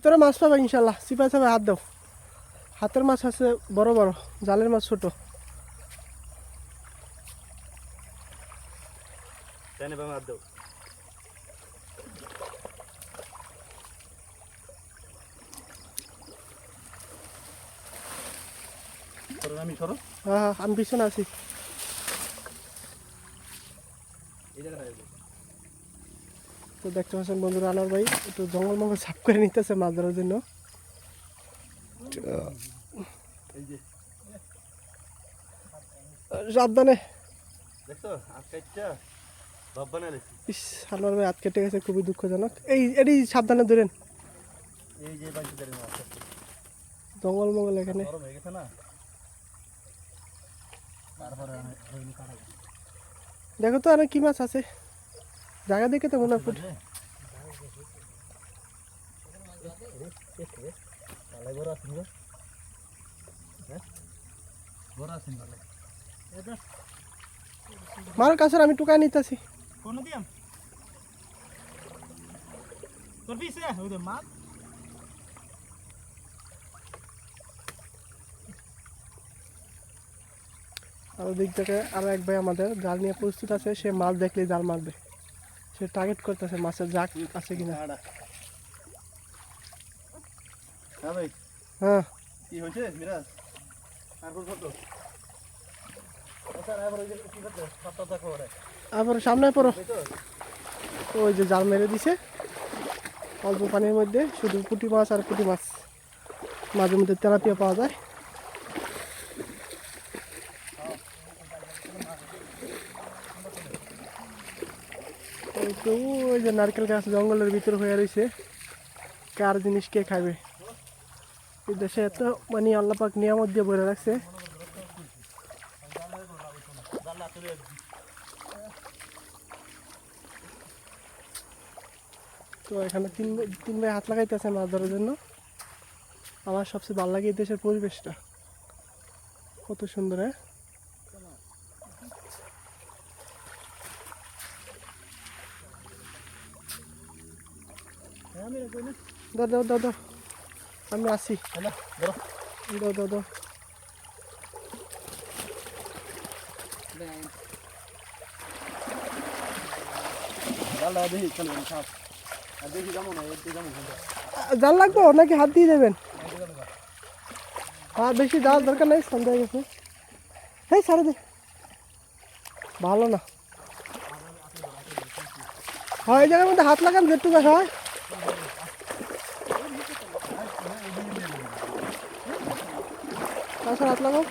তোরা মাছ পাবে ইনশাল্লাহ, চিপা চাপে হাত দাও। হাতের মাছ আছে বড় বড়, জালের মাছ ছোট। হাত দাও। হ্যাঁ আমি পিছনে আছি। তো দেখতে পাচ্ছেন বন্ধুরা, আনোয়ার ভাই একটু জঙ্গল মঙ্গল সাফ করে নিতেছে মাছ ধরার জন্য। সাবধানে। ইস, আনোয়ার ভাই হাত কেটে গেছে, খুবই দুঃখজনক। এটি সাবধানে ধরেন, জঙ্গল মঙ্গল এখানে। দেখো তো আর কি মাছ আছে, জায়গা দেখে তো মনে হয় ফুটে। মার কাছে আমি টুকাই নিতেছি। আর দিক থেকে আরো এক ভাই আমাদের জাল নিয়ে প্রস্তুত আছে, সে মাছ দেখলে জাল মারবে, সে টার্গেট করতেছে মাছের জাক আছে কিনা। হ্যাঁ কি হয়েছে মিরাজ? আবার সামনে পড়ো। ওই যে জাল মেরে দিছে অল্প পানির মধ্যে, শুধু পুঁটি মাছ আর পুঁটি মাছ, মাঝে মধ্যে তেলাপিয়া পাওয়া যায়। ওই যে নারকেল গাছ জঙ্গলের ভিতরে হয়ে রয়েছে, কার জিনিস কে খাবে। এই দেশে এত মানে আল্লাহ পাক নিয়ামত দিয়ে বলে রাখছে। তো এখানে তিন ভাই হাত লাগাইতেছে মাছ ধরার জন্য। আমার সবচেয়ে ভালো লাগে এই দেশের পরিবেশটা, কত সুন্দর। হ্যাঁ দাও দাও দাও দাও, আমি আসি। দাও দাও দাও। জাল লাগবো নাকি হাত দিয়ে দেবেন? হ্যাঁ বেশি যাওয়ার দরকার নেই, সন্ধ্যা হয়ে গেছে। হ্যাঁ সারা দে, ভালো না। হয় এই জায়গার মধ্যে হাত লাগান যেটুকু হয়। হাত লাগাও।